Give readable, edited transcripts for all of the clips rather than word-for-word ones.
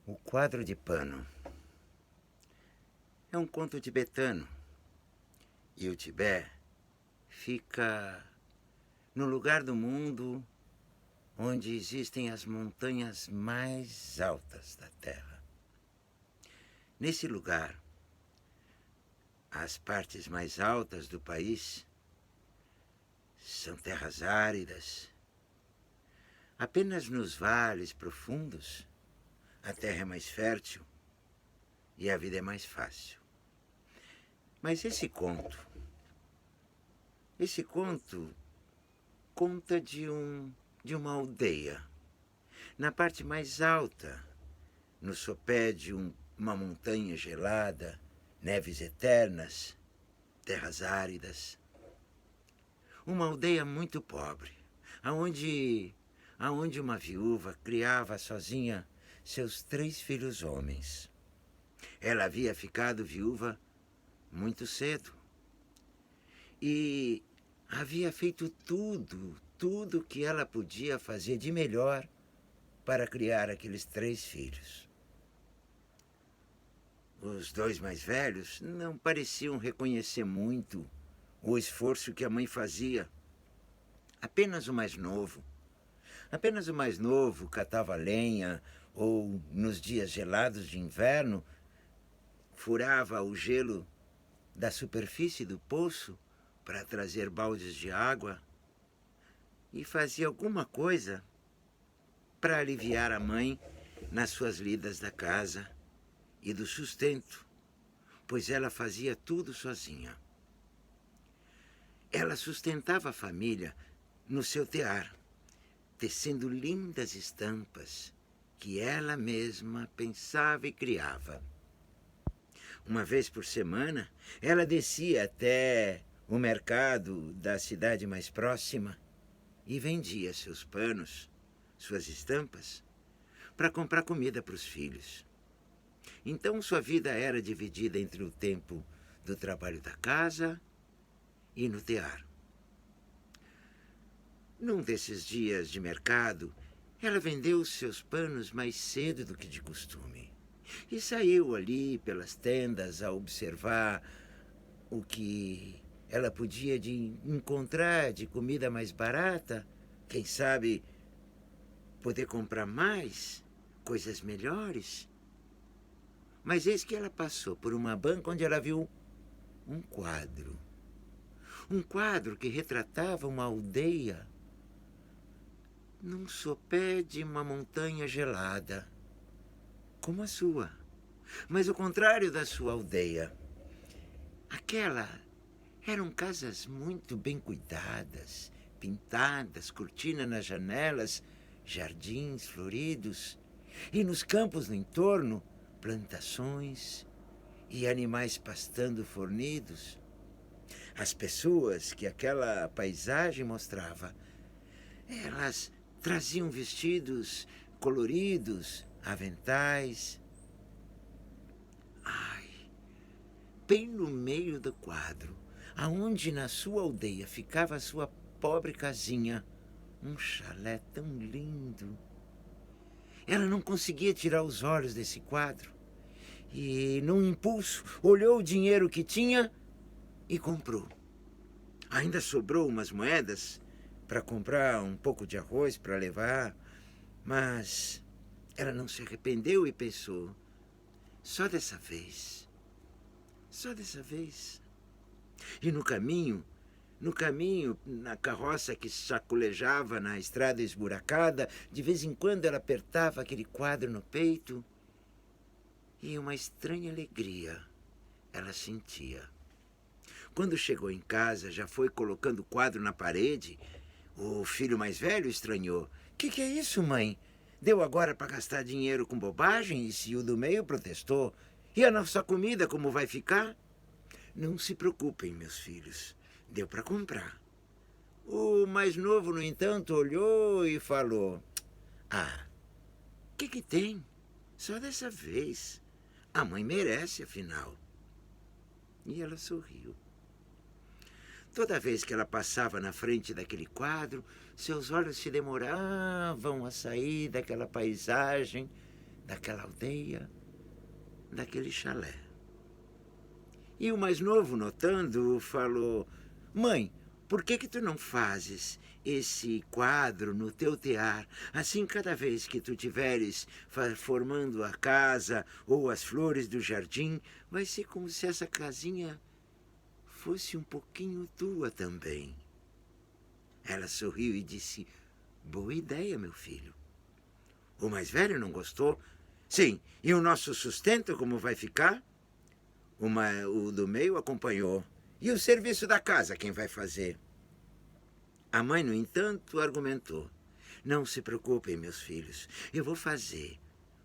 O quadro de pano é um conto tibetano e o Tibete fica no lugar do mundo onde existem as montanhas mais altas da Terra. Nesse lugar, as partes mais altas do país são terras áridas. Apenas nos vales profundos a terra é mais fértil e a vida é mais fácil. Mas esse conto conta de uma aldeia, na parte mais alta, no sopé de uma montanha gelada, neves eternas, terras áridas. Uma aldeia muito pobre, aonde uma viúva criava sozinha seus 3 filhos homens. Ela havia ficado viúva muito cedo e havia feito tudo que ela podia fazer de melhor para criar aqueles 3 filhos. Os 2 mais velhos não pareciam reconhecer muito o esforço que a mãe fazia. Apenas o mais novo catava lenha ou, nos dias gelados de inverno, furava o gelo da superfície do poço para trazer baldes de água e fazia alguma coisa para aliviar a mãe nas suas lidas da casa e do sustento, pois ela fazia tudo sozinha. Ela sustentava a família no seu tear, tecendo lindas estampas que ela mesma pensava e criava. Uma vez por semana, ela descia até o mercado da cidade mais próxima e vendia seus panos, suas estampas, para comprar comida para os filhos. Então sua vida era dividida entre o tempo do trabalho da casa e no tear. Num desses dias de mercado, ela vendeu os seus panos mais cedo do que de costume e saiu ali pelas tendas a observar o que ela podia encontrar de comida mais barata, quem sabe poder comprar mais, coisas melhores. Mas eis que ela passou por uma banca onde ela viu um quadro. Um quadro que retratava uma aldeia num sopé de uma montanha gelada, como a sua, mas o contrário da sua aldeia. Aquela eram casas muito bem cuidadas, pintadas, cortina nas janelas, jardins floridos, e nos campos no entorno, plantações e animais pastando fornidos. As pessoas que aquela paisagem mostrava, elas traziam vestidos coloridos, aventais. Ai, bem no meio do quadro, aonde na sua aldeia ficava a sua pobre casinha, um chalé tão lindo. Ela não conseguia tirar os olhos desse quadro e, num impulso, olhou o dinheiro que tinha e comprou. Ainda sobrou umas moedas para comprar um pouco de arroz para levar, mas ela não se arrependeu e pensou: só dessa vez. E no caminho, na carroça que sacolejava na estrada esburacada, de vez em quando ela apertava aquele quadro no peito e uma estranha alegria ela sentia. Quando chegou em casa, já foi colocando o quadro na parede. O filho mais velho estranhou. Que é isso, mãe? Deu agora para gastar dinheiro com bobagens? E o do meio protestou. E a nossa comida, como vai ficar? Não se preocupem, meus filhos. Deu para comprar. O mais novo, no entanto, olhou e falou: ah, que tem? Só dessa vez. A mãe merece, afinal. E ela sorriu. Toda vez que ela passava na frente daquele quadro, seus olhos se demoravam a sair daquela paisagem daquela aldeia, daquele chalé. E o mais novo, notando, falou: Mãe, por que tu não fazes esse quadro no teu tear? Assim, cada vez que tu tiveres formando a casa ou as flores do jardim, vai ser como se essa casinha fosse um pouquinho tua também. Ela sorriu e disse: Boa ideia, meu filho. O mais velho não gostou. Sim, e o nosso sustento como vai ficar? O do meio acompanhou. E o serviço da casa, quem vai fazer? A mãe, no entanto, argumentou: Não se preocupem, meus filhos. Eu vou fazer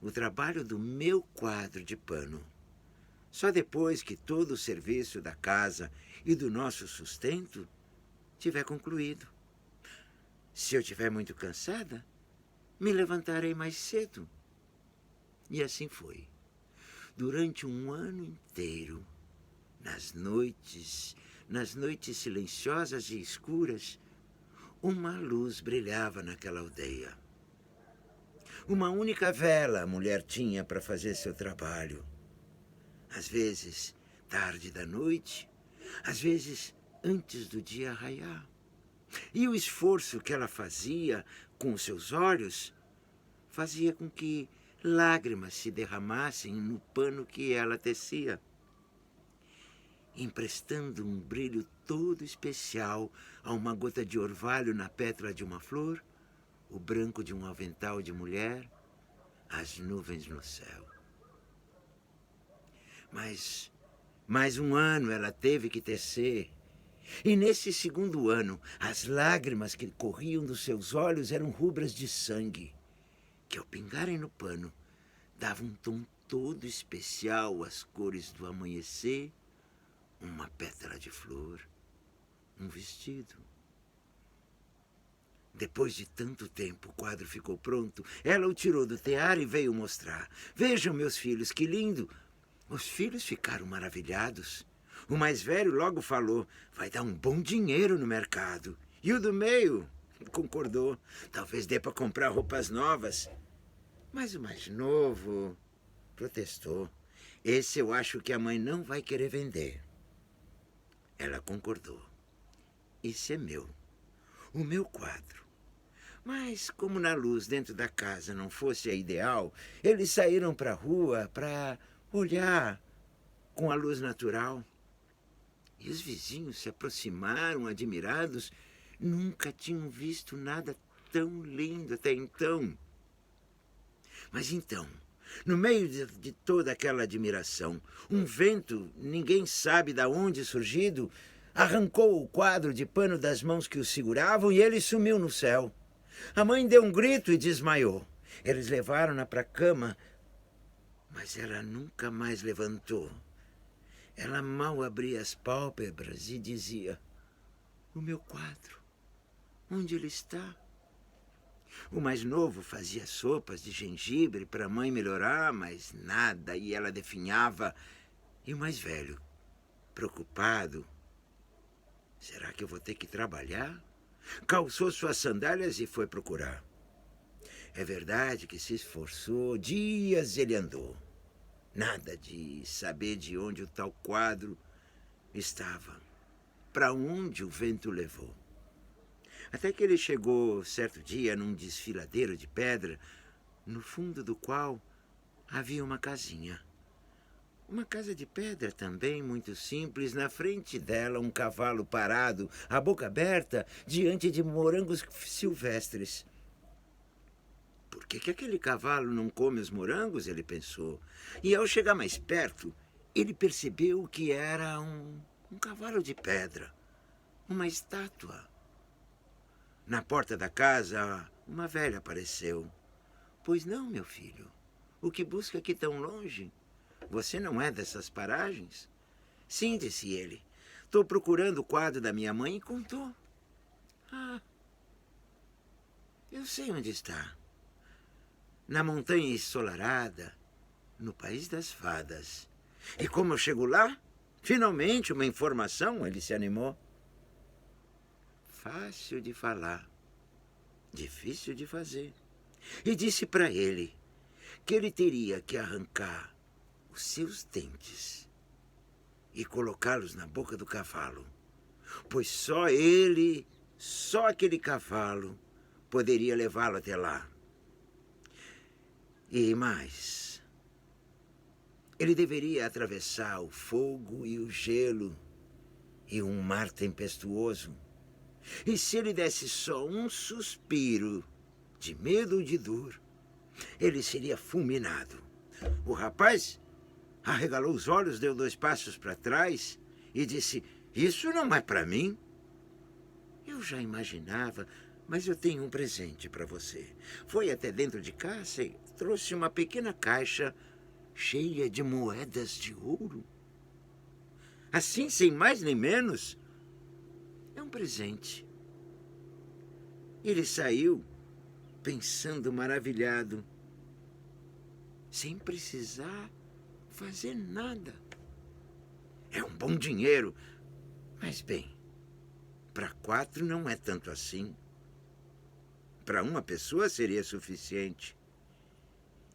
o trabalho do meu quadro de pano. Só depois que todo o serviço da casa e do nosso sustento tiver concluído. Se eu estiver muito cansada, me levantarei mais cedo. E assim foi. Durante um ano inteiro, nas noites silenciosas e escuras, uma luz brilhava naquela aldeia. Uma única vela a mulher tinha para fazer seu trabalho. Às vezes, tarde da noite, às vezes, antes do dia raiar. E o esforço que ela fazia com os seus olhos fazia com que lágrimas se derramassem no pano que ela tecia, emprestando um brilho todo especial a uma gota de orvalho na pétala de uma flor, o branco de um avental de mulher, as nuvens no céu. Mas mais um ano ela teve que tecer. E nesse segundo ano, as lágrimas que corriam dos seus olhos eram rubras de sangue, que ao pingarem no pano, davam um tom todo especial às cores do amanhecer, uma pétala de flor, um vestido. Depois de tanto tempo, o quadro ficou pronto. Ela o tirou do tear e veio mostrar. Vejam, meus filhos, que lindo! Os filhos ficaram maravilhados. O mais velho logo falou: vai dar um bom dinheiro no mercado. E o do meio concordou: talvez dê para comprar roupas novas. Mas o mais novo protestou: esse eu acho que a mãe não vai querer vender. Ela concordou: esse é meu, o meu quadro. Mas como na luz dentro da casa não fosse a ideal, eles saíram para a rua para olhar com a luz natural. E os vizinhos se aproximaram, admirados. Nunca tinham visto nada tão lindo até então. Mas então, no meio de toda aquela admiração, um vento, ninguém sabe de onde surgido, arrancou o quadro de pano das mãos que o seguravam e ele sumiu no céu. A mãe deu um grito e desmaiou. Eles levaram-na para a cama, mas ela nunca mais levantou. Ela mal abria as pálpebras e dizia: o meu quadro, onde ele está? O mais novo fazia sopas de gengibre para a mãe melhorar, mas nada, e ela definhava. E o mais velho, preocupado: será que eu vou ter que trabalhar? Calçou suas sandálias e foi procurar. É verdade que se esforçou, dias ele andou. Nada de saber de onde o tal quadro estava, para onde o vento levou. Até que ele chegou certo dia num desfiladeiro de pedra, no fundo do qual havia uma casinha. Uma casa de pedra também, muito simples. Na frente dela, um cavalo parado, a boca aberta, diante de morangos silvestres. Por que aquele cavalo não come os morangos? Ele pensou. E ao chegar mais perto, ele percebeu que era um cavalo de pedra, uma estátua. Na porta da casa, uma velha apareceu. Pois não, meu filho. O que busca aqui tão longe? Você não é dessas paragens? Sim, disse ele. Estou procurando o quadro da minha mãe e contou. Ah, eu sei onde está. Na montanha ensolarada, no país das fadas. E como eu chego lá? Finalmente uma informação, ele se animou. Fácil de falar, difícil de fazer. E disse para ele: que ele teria que arrancar os seus dentes e colocá-los na boca do cavalo, pois só ele, só aquele cavalo, poderia levá-lo até lá. E mais, ele deveria atravessar o fogo e o gelo e um mar tempestuoso. E se ele desse só um suspiro de medo ou de dor, ele seria fulminado. O rapaz arregalou os olhos, deu 2 passos para trás e disse: "Isso não é para mim." "Eu já imaginava, mas eu tenho um presente para você." Foi até dentro de casa e trouxe uma pequena caixa cheia de moedas de ouro. Assim, sem mais nem menos, é um presente. Ele saiu pensando maravilhado, sem precisar fazer nada. É um bom dinheiro, mas bem, para 4 não é tanto assim. Para uma pessoa seria suficiente.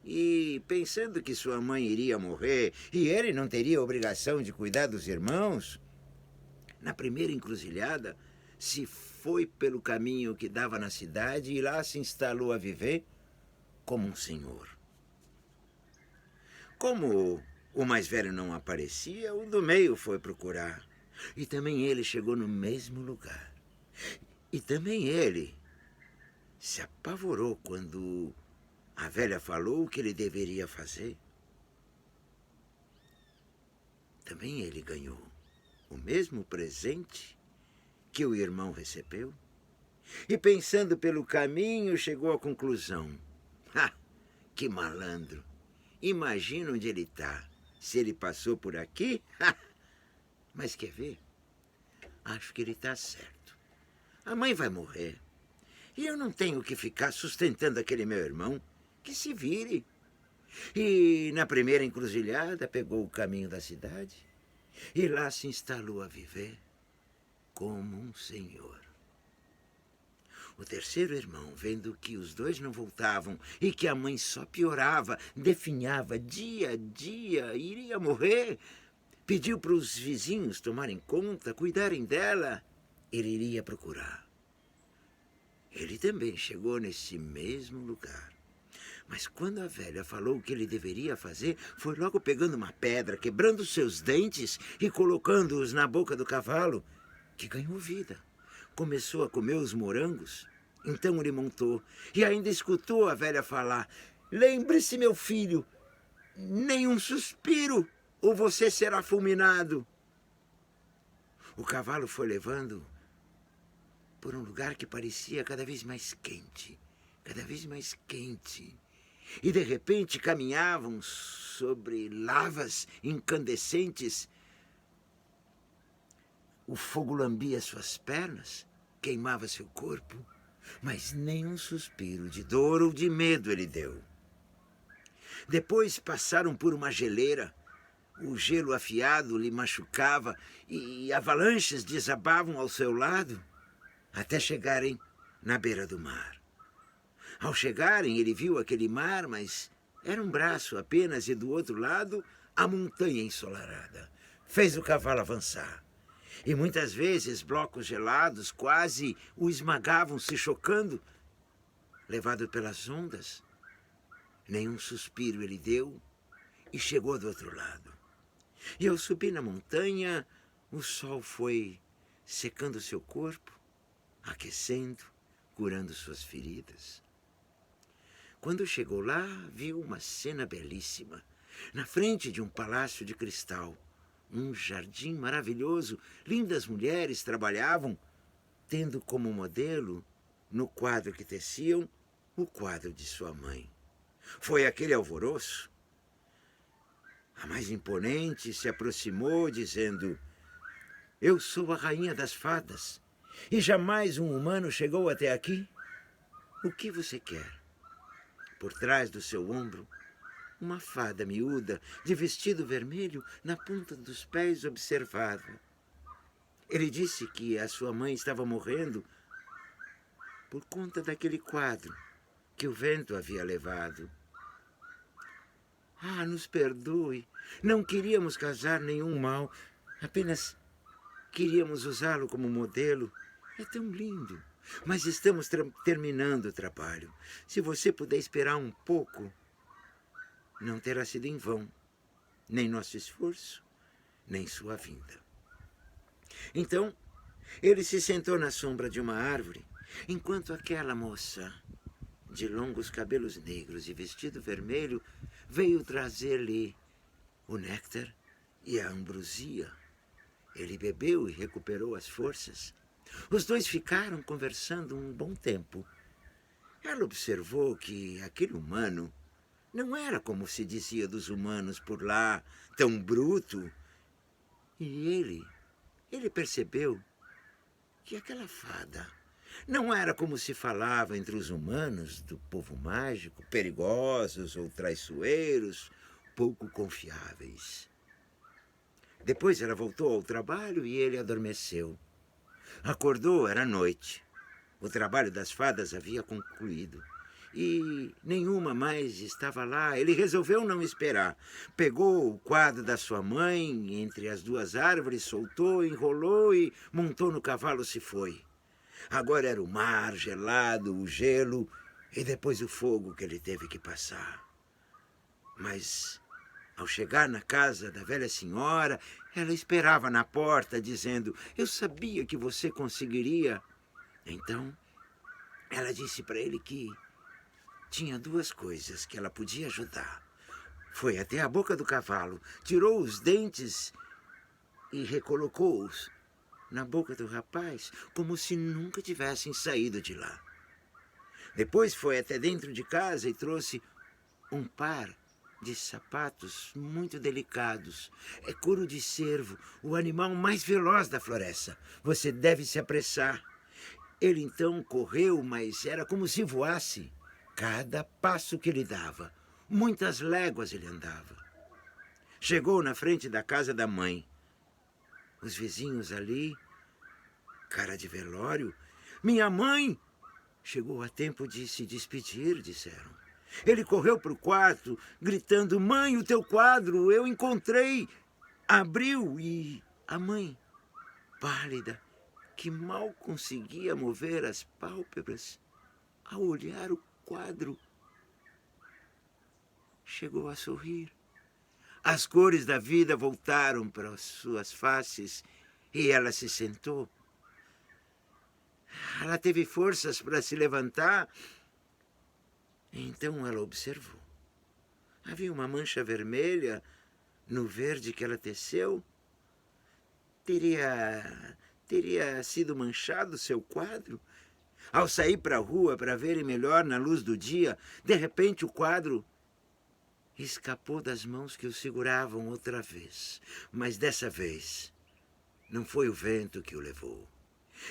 E pensando que sua mãe iria morrer e ele não teria obrigação de cuidar dos irmãos, na primeira encruzilhada, se foi pelo caminho que dava na cidade e lá se instalou a viver como um senhor. Como o mais velho não aparecia, o do meio foi procurar. E também ele chegou no mesmo lugar. E também ele se apavorou quando a velha falou o que ele deveria fazer. Também ele ganhou o mesmo presente que o irmão recebeu. E pensando pelo caminho, chegou à conclusão: "Ah, que malandro! Imagina onde ele está. Se ele passou por aqui, mas quer ver? Acho que ele está certo. A mãe vai morrer. E eu não tenho que ficar sustentando aquele meu irmão. Que se vire." E na primeira encruzilhada pegou o caminho da cidade e lá se instalou a viver como um senhor. O terceiro irmão, vendo que os 2 não voltavam e que a mãe só piorava, definhava dia a dia, iria morrer, pediu para os vizinhos tomarem conta, cuidarem dela. Ele iria procurar. Ele também chegou nesse mesmo lugar. Mas quando a velha falou o que ele deveria fazer, foi logo pegando uma pedra, quebrando seus dentes e colocando-os na boca do cavalo, que ganhou vida. Começou a comer os morangos. Então ele montou e ainda escutou a velha falar: "Lembre-se, meu filho, nem um suspiro ou você será fulminado." O cavalo foi levando por um lugar que parecia cada vez mais quente, cada vez mais quente. E de repente caminhavam sobre lavas incandescentes. O fogo lambia suas pernas, queimava seu corpo, mas nem um suspiro de dor ou de medo ele deu. Depois passaram por uma geleira. O gelo afiado lhe machucava e avalanches desabavam ao seu lado, até chegarem na beira do mar. Ao chegarem, ele viu aquele mar, mas era um braço apenas, e do outro lado, a montanha ensolarada. Fez o cavalo avançar. E muitas vezes blocos gelados quase o esmagavam, se chocando, levado pelas ondas. Nenhum suspiro ele deu e chegou do outro lado. E ao subir na montanha, o sol foi secando seu corpo, aquecendo, curando suas feridas. Quando chegou lá, viu uma cena belíssima. Na frente de um palácio de cristal, um jardim maravilhoso, lindas mulheres trabalhavam, tendo como modelo, no quadro que teciam, o quadro de sua mãe. Foi aquele alvoroço. A mais imponente se aproximou, dizendo: "Eu sou a rainha das fadas, e jamais um humano chegou até aqui. O que você quer?" Por trás do seu ombro, uma fada miúda, de vestido vermelho, na ponta dos pés, observava. Ele disse que a sua mãe estava morrendo por conta daquele quadro que o vento havia levado. Ah, nos perdoe. Não queríamos causar nenhum mal. Apenas queríamos usá-lo como modelo. É tão lindo. Mas estamos terminando o trabalho. Se você puder esperar um pouco, não terá sido em vão. Nem nosso esforço, nem sua vinda. Então, ele se sentou na sombra de uma árvore, enquanto aquela moça, de longos cabelos negros e vestido vermelho, veio trazer-lhe o néctar e a ambrosia. Ele bebeu e recuperou as forças. Os dois ficaram conversando um bom tempo. Ela observou que aquele humano não era como se dizia dos humanos por lá, tão bruto. E ele percebeu que aquela fada não era como se falava entre os humanos do povo mágico, perigosos ou traiçoeiros, pouco confiáveis. Depois ela voltou ao trabalho e ele adormeceu. Acordou, era noite. O trabalho das fadas havia concluído. E nenhuma mais estava lá. Ele resolveu não esperar. Pegou o quadro da sua mãe entre as duas árvores, soltou, enrolou e montou no cavalo, se foi. Agora era o mar gelado, o gelo e depois o fogo que ele teve que passar. Mas ao chegar na casa da velha senhora, ela esperava na porta, dizendo: "Eu sabia que você conseguiria." Então, ela disse para ele que tinha duas coisas que ela podia ajudar. Foi até a boca do cavalo, tirou os dentes e recolocou-os na boca do rapaz, como se nunca tivessem saído de lá. Depois foi até dentro de casa e trouxe um par de sapatos muito delicados. É couro de cervo, o animal mais veloz da floresta. Você deve se apressar. Ele então correu, mas era como se voasse. Cada passo que ele dava, muitas léguas ele andava. Chegou na frente da casa da mãe. Os vizinhos ali, cara de velório. "Minha mãe!" Chegou a tempo de se despedir, disseram. Ele correu para o quarto, gritando: "Mãe, o teu quadro, eu encontrei!" Abriu e a mãe, pálida, que mal conseguia mover as pálpebras, ao olhar o quadro, chegou a sorrir. As cores da vida voltaram para as suas faces e ela se sentou. Ela teve forças para se levantar. Então ela observou. Havia uma mancha vermelha no verde que ela teceu. Teria sido manchado seu quadro? Ao sair para a rua para verem melhor na luz do dia, de repente o quadro escapou das mãos que o seguravam outra vez. Mas dessa vez não foi o vento que o levou.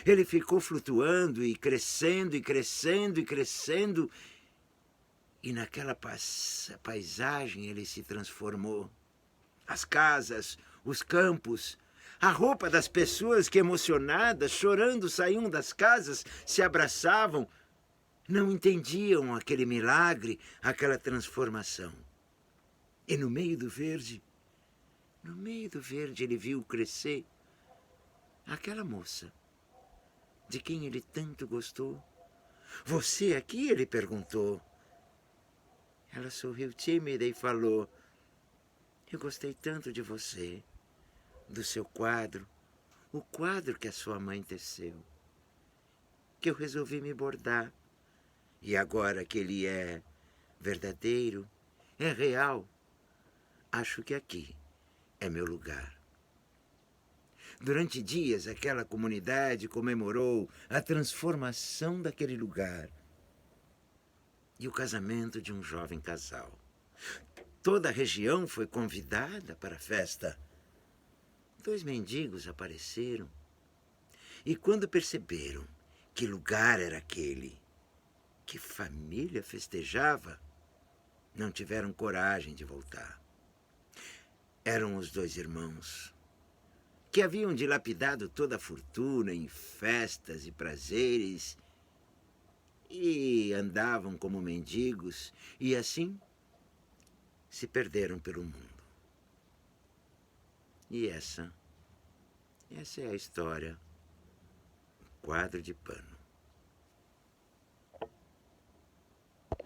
Ele ficou flutuando e crescendo e crescendo e crescendo. E naquela paisagem ele se transformou. As casas, os campos, a roupa das pessoas que, emocionadas, chorando, saíam das casas, se abraçavam, não entendiam aquele milagre, aquela transformação. E no meio do verde, ele viu crescer aquela moça de quem ele tanto gostou. "Você aqui?" ele perguntou. Ela sorriu tímida e falou: "Eu gostei tanto de você, do seu quadro, o quadro que a sua mãe teceu, que eu resolvi me bordar. E agora que ele é verdadeiro, é real, acho que aqui é meu lugar." Durante dias, aquela comunidade comemorou a transformação daquele lugar e o casamento de um jovem casal. Toda a região foi convidada para a festa. 2 mendigos apareceram e, quando perceberam que lugar era aquele, que família festejava, não tiveram coragem de voltar. Eram os 2 irmãos que haviam dilapidado toda a fortuna em festas e prazeres e andavam como mendigos, e assim se perderam pelo mundo. E essa é a história, um quadro de pano.